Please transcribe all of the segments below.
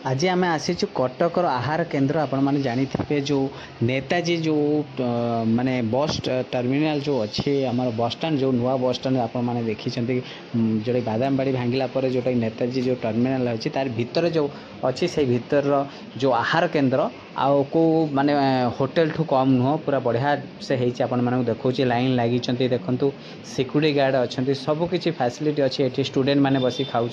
आज आम आसीचु कटकर आहार केन्द्र आपण मैंने जानी जो नेताजी जो माने बस टर्मिनाल जो अच्छे आम बस स्टाण जो नुआ बस स्टाण आपने देखी जो बादामबाड़ी भांगिला पर जो नेताजी जो टर्मिनाल अच्छी तार भितर जो अच्छी से भीतर जो आहार केन्द्र आउ को माने होटेल ठू कम नुह पूरा बढ़िया से होने देखा लाइन लगी देखु सिक्यूरीटी गार्ड अच्छा सबकि फैसिलिटी अच्छी ये स्टूडेंट मैंने बस खाऊँ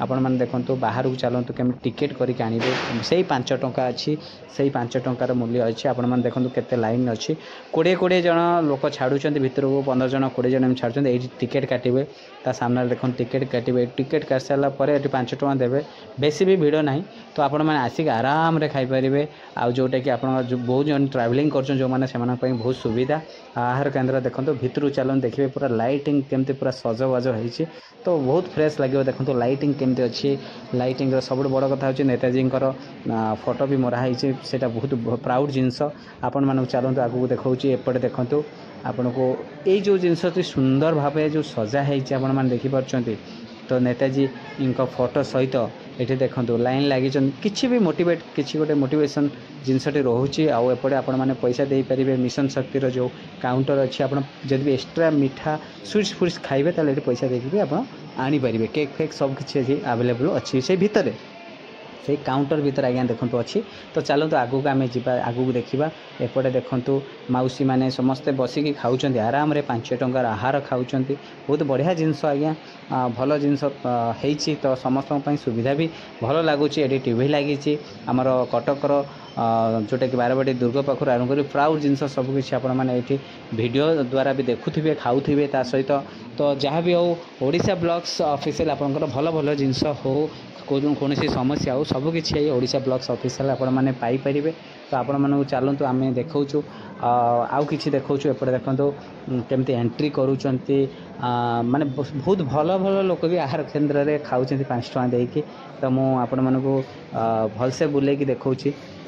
आपण मैंने देखो बाहर को चलतु केमी टिकेट करके आनबे से 5 टंका अच्छी से 5 टंकार मूल्य अच्छी आपण मैंने देखो केते लाइन अच्छी 20 जन लोक छाड़ुंट भितर को 15 जन 20 जन छाड़ुंट ये टिकेट काटे ता सामने देखो टिकेट काटे टिकेट काट सारा पर 5 टंका देवे बेसी भी भिड़ ना तो आपण मैंने आसिक आराम रे खाई पारे आउ जोटा कि आप बहुत जन ट्रावेलिंग कर जो मैंने से बहुत सुविधा आहार केन्द्र देखो भितर चलन देखिए पूरा लाइटिंग केमती पूरा सजबाज होती तो बहुत फ्रेश लगे देखो लाइटिंग केमती अच्छी लाइटिंग सब बड़ कथा होची नेताजी फोटो भी मराई से बहुत प्राउड जिनस आपण मानक चलते आगू देखा एपटे देखु आपन को ये जो जिनस सुंदर भाव जो सजा है देखिपुंट तो नेताजी इनका फोटो सहित ये देखो लाइन लगी किसी भी मोटिवेट किसी गोटे मोटिवेशन जिनसटी रोचे आउ एपटे आपण मैंने पैसा दे पारे मिशन शक्तिर जो काउंटर अच्छी आप जब भी एक्सट्रा मीठा स्वीट्स फुड्स खाइबे ताले ये पैसा देखिए आप आनीपर केक फेक सब किसी आवेलेबल अच्छी से भितर से काउंटर भीतर आज्ञा देखो अच्छी तो चलते आगू आम जा आगू देखा एपटे देखु मौसी मैंने समस्ते बसिकी खाऊँ आराम रे 5 टंकार आहार खाऊँ बहुत बढ़िया जिनस आज्ञा भल जिनस होती तो समस्त सुविधा भी भल लगुच ये टीवी लगी आमर कटकर जोटा कि बारवाटी दुर्ग पाखर आरंभ कर प्राउड जिनस सबकि आपड़ी वीडियो द्वारा भी देखुवे खाऊे ता सहित तो जहाँ भी हो ओडिशा ब्लॉग्स ऑफिशियल आपंकर भल भल जिनस हो कौन समस्या हो सबकि ओडिशा ब्लॉग्स ऑफिशियल आपण मैंने पाइपर तो आपण मानक चलतु आम देखा आउ कि देखा एपटे देखो केमती एंट्री करुँच माने बहुत भल भल लोक भी आहार केन्द्र में खाऊँ 5 टंका देकी तो मुझे मानक भलसे बुलेकी देखा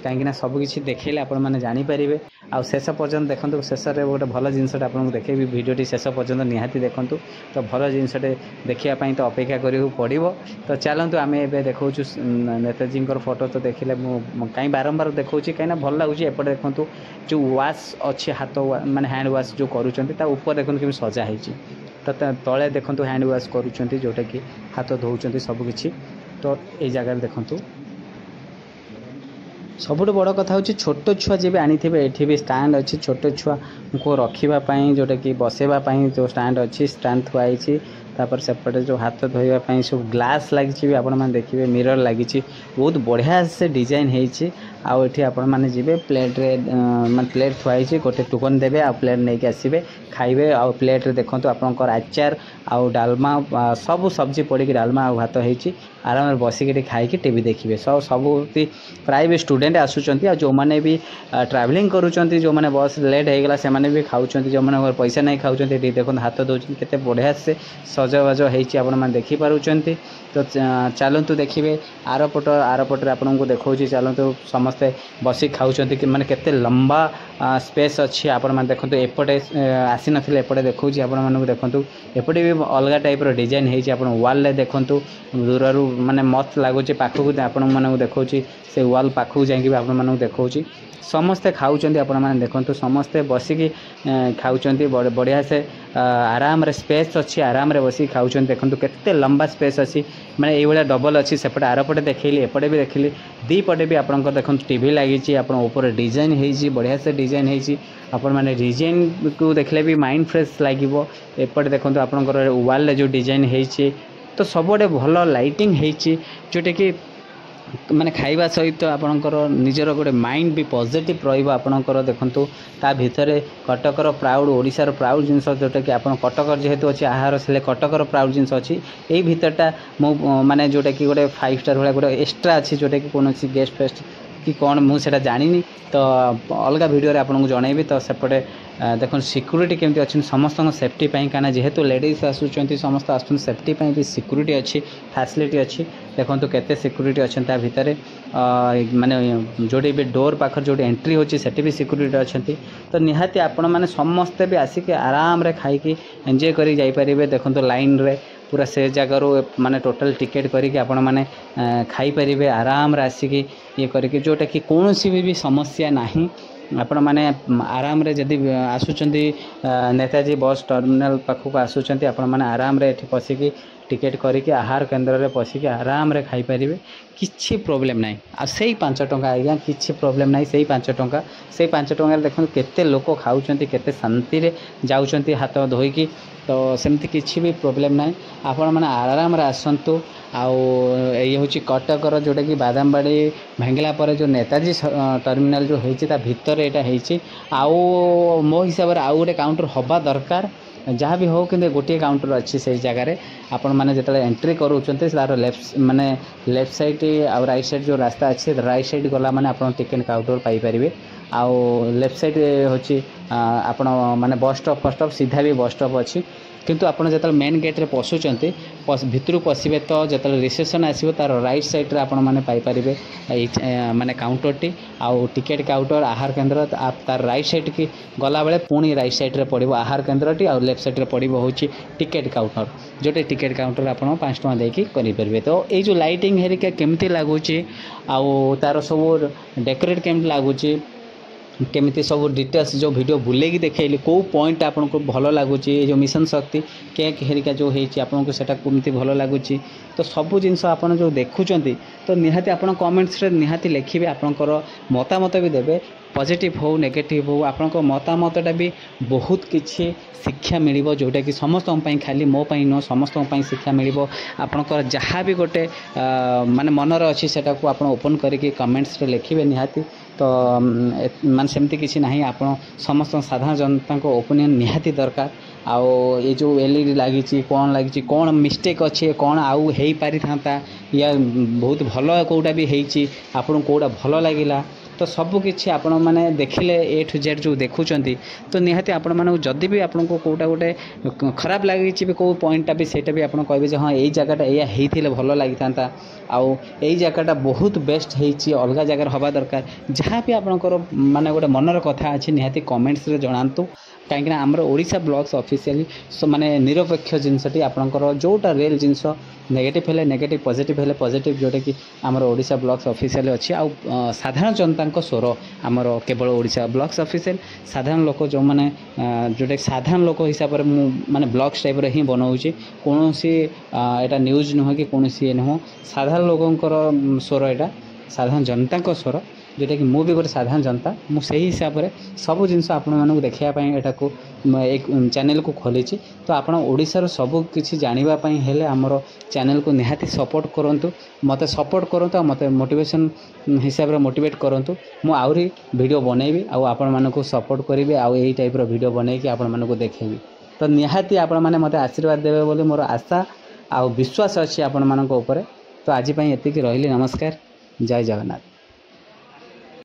कहीं सबकि देखले आपण मैंने जानीपर आउ शेष पर्यटन देखो शेष में गोटे भल जिनसटे आपको देखे भिडियोटी शेष पर्यटन निहाती देखूँ तो भल जिनसटे देखापी तो अपेक्षा करा पड़ो तो चलतु आम ए देखा नेताजी फोटो तो देखले कहीं बारंबार देखा कहीं भल लगुच एपटे देखो जो वाश अच्छी हाथ माने हैंड वाश जो करूँ देखो कि सजा है तो तले देखो हैंड वाश करूँ जोटा कि हाथ धोउछंती सबकि तो ये जगह देखूँ सबुठ बड़ कथा हूँ छोट छुआ जी आनी ये भी स्टैंड अच्छी छोट छुआ को रखापी जोटा कि बसवाई जो स्टैंड अच्छी स्टैंड थुआई तापर सेपटे जो हाथ धोवाई सब ग्लास लगी आपण मैंने देखिए मिरर लगी बहुत बढ़िया से डिजाइन होती आउ आपण मैंने जी प्लेट मैं प्लेट थुआई गोटे टोकन देवे आ प्लेट नहीं आसबे खाइबे आउ प्लेट देखो आपंकर आचार आउ डालमा सब सब्जी पड़ी डालमा आ भात होती आराम बसिक खाई टीवी देखिए सब प्राय भी स्टूडेंट आसुँच जो मैंने भी ट्रैवलिंग करुँच जो मैंने बस लेट होगा से भी खाऊँ जो मैंने पैसा नहीं खाऊँ देखो हाथ दौरान केते बढ़िया से सजबाज होती देखिपुंट तो चलतु देखिए आरपटे आपको देखा चलतु समस्ते बस खाऊँ कि मैंने केते लंबा स्पेस अच्छी आपण मैंने देखो एपटे आसी नथिले एपटे देखा आपण देखो एपटे भी अलग टाइप डिजाइन होती वाल देखु दूर माने मत लगुच पाखक आपण मानक देखा से वाल पाखक जाकि आपण देखा समस्ते खाऊँ आपण मैंने देखो समस्ते बसिकी खाऊँ बढ़िया से आराम रे स्पेस अच्छी आराम रे बसी खाऊँ देखो केते लंबा स्पेस अच्छी माने ये डबल अच्छी सेपटे आरपटे देखली एपटे भी देखली दी पटे भी आपंकर देखो टीवी लगी ऊपर डिजाइन होती बढ़िया से डिजाइन होती आपण मैंने डिजाइन को देखले भी माइंड फ्रेश लगे एपटे देखो आपंकर वाल जो डिजाइन होती तो सबुठे भल लाइटिंग होती जोटा कि माने खाइबा सहित आपणकर निजर गोटे माइंड भी पॉजिटिव रहा देखु ता भितर कटकर प्राउड ओडिशार प्राउड जिनस जोटा कि आप कटकर जेहेतु अच्छी आहार से कटकर प्राउड जिनस अच्छी यही भितरटा मो माने जोटा कि गोटे 5 स्टार भाई गोटे एक्सट्रा अच्छी जोटा कि कौन गेस्ट फेस्ट कि कौन मुझे जानी तो अलग वीडियो आपको जनइबी तो सेपटे देखो सिक्यूरीटी केमती अच्छी समस्त सेफ्टी कहीं जेहेतु लेडीज आसुँच समस्त आस सेफ्टी भी सिक्यूरीटी अच्छी फैसिलिटी अच्छी देखो केते सिक्यूरीटी अच्छा भितर माने जोटी भी डोर पाखर जो एंट्री होची सेठी भी सिक्यूरीटी अच्छा तो निहाती आपण मैंने समस्ते भी आसिक आराम रे खाई एंजॉय करी जाई परिबे देखो लाइन रे पूरा से जगार माने टोटल टिकेट करके आपण मैंने खाई पारे आराम आसिकी ये करके जोटा कि कौन सी भी समस्या नहीं आपण मैंने आराम रे जदि आसुचंती नेताजी बस टर्मिनाल पाखक आसुचंती आपण मैंने आराम रे एठी पसिकी टिकेट करके आहार केन्द्र रे पसिकी आराम रे खाई पारिबे किछि प्रॉब्लम नाही आ सेही 5 टंका आज्ञा किछि प्रॉब्लम नाही सेही 5 टंका सेही 5 टंका देखो केते लोक खाउचंती केते शांति रे जाउचंती हाथ धोईकी तो सेमती किछि भी प्रॉब्लम नाही आपण माने आराम रे आसंतु आउ ये हूँ कटकर जोटा कि बादामबाड़ी भांगला पर जो नेताजी टर्मिनाल जो होती भितर यहाँ आउ मो हिसाब से आउ गोटे काउंटर हवा दरकार जहाँ भी हो कि गोटे काउंटर अच्छी से जगार आपण मैंने जो एंट्री करूँचे तार लेफ्ट माने लेफ्ट साइड आउ राइट साइड जो रास्ता अच्छे राइट साइड गला माने आपण टिकेट काउंटर पाइपर आउ लेफ्ट साइड होची आपण माने बस स्टॉप फर्स्ट स्टॉप सीधा भी बस स्टॉप अच्छी किंतु आपण जो मेन गेट रे पशुचंती भितर पशिबे तो जो रिसेप्शन आसो तार राइट साइड रे आपण माने पाई परिबे माने काउंटर टी आउ टिकेट काउंटर आहार केन्द्र तार राइट साइड की गला बेले पुणी राइट साइड रे पड़िबो आहार केन्द्र टी आउ लेफ्ट साइड रे पड़िबो होची ticket counter Jote ticket counter आपण 5 टका देकी करि परिबे। तो ए जो लाइटिंग हेरिका केमती लागुची आउ तार सब डेकोरेट केमती लागुची केमिति सब डिटेल्स जो वीडियो बुलेगी देखैली को पॉइंट आपन को भलो लागुची जो मिशन शक्ति केक हेरिका जो हेची आपन को सेटा केमिति भलो लागुची तो सब जिनस आपन जो देखुचंती तो निहाती आपन कमेंट्स रे निहाती लिखिबे आपनकर मतामत भी देबे पॉजिटिव हो नेगेटिव हो आपन मतामतटा भी बहुत किछि शिक्षा मिलिबो जोटा कि समस्त खाली मो पई न समस्त शिक्षा मिलिबो आपनकर जहाँ भी गोटे माने मनर अच्छी सेटा को आपन ओपन करके कमेंट्स रे लिखिबे निहाती तो मान सेमती किसी नहीं आपन समस्त साधारण जनता को ओपिनियन निहाती दरकार आउ ये जो एलईडी लगी कौन लगी कौन मिस्टेक अच्छे कौन आउ हो पारि था या बहुत भल कौटा भी होती आपन कौटा भल लगिला तो सबकि आपण मैंने देखिले ए टू जेड जो देखुंट तो निहाती आपण मानक जदि भी आपन को कौटा गोटे खराब लगी भी कौ पॉइंटा भी सेटा भी आपन कहे हाँ यही जगहटा या होते भल लगी था आउ यही जगहटा बहुत बेस्ट होती अलग जगार हवा दरकार जहाँ भी आपंकर माने गोटे मनर कथा अच्छे निहाती कमेंट्स रे जनातु कहीं आमर ओडिशा ब्लॉग्स ऑफिशियली माने निरपेक्ष जिनसटी आपंकर जोटा रियल जिनस नेगेटिव हेले नेगेटिव पॉजिटिव जोटा कि आमर ओडिशा ब्लॉग्स ऑफिशियल अच्छी आउ साधारण जनता स्वर आमर केवल ओडिशा ब्लॉग्स ऑफिशियल साधारण लोक जो मैंने जोटा साधारण लोक हिसाब से माने ब्लॉग्स टाइप ही बनाऊँगी कौन सी एटा न्यूज नुह कि कौन सी नुह साधारण लोकंकर स्वर यहाँ साधारण जनता स्वर जोटा कि मुझे गोटे साधारण जनता मुझे हिसाब से सब जिनस आपण देखापी यहाँ एक चैनल को खोली तो आप ओडिशार सब किसी जानापी हेले आमर चैनल को निहाती सपोर्ट करूँ मत सपोर्ट करूँ मत मोटिवेशन हिसाब से मोटिवेट करूँ मु आहरी वीडियो बनैबी आपण मानक सपोर्ट करी आउ यही टाइप वीडियो बनैकी आपण मानक देखेबी तो निहाती आपण माने मते आशीर्वाद देवे बोली मोर आशा आ विश्वास अच्छी आपण मानक ऊपर तो आज एतिकी रहिली नमस्कार जय जगन्नाथ।